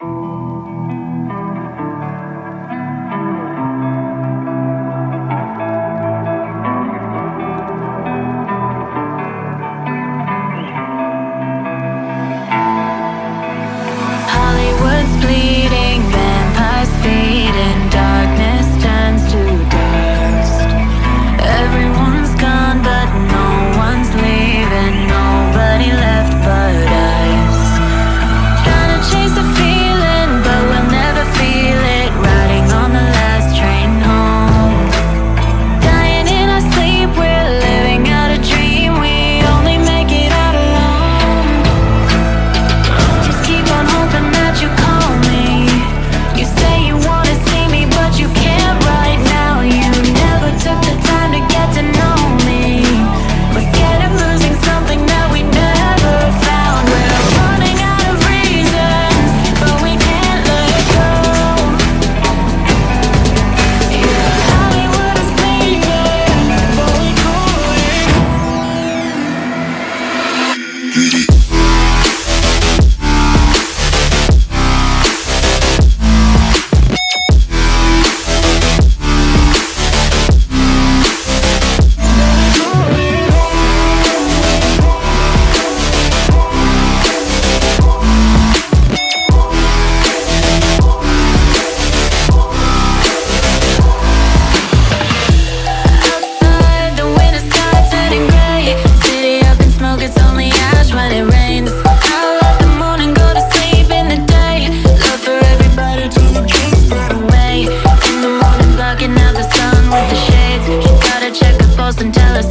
Hollywood's bleeding, vampires feeding, darkness turns to dust. Everyone's gone, but no one's leaving, nobody left but us. Trying to chase the feeling, but we'll never feel it, riding on the last train home. Dying in our sleep, we're living out a dream, we only make it out alone. Just keep on hoping that you call me. You say you wanna see me, but you can't right now. You never took the time to get to know me. We're scared of losing something that we never found. We're running out of reasons, but we can't let go. Yeah, Hollywood is bleeding, but we outside, the winter sky turning gray. City up in smoke, it's only ash when it rains. I'll let the morning go to sleep in the day. Love for everybody till the dreams fade away. In the morning, blocking out the sun with the shades. She gotta check her pulse and tell us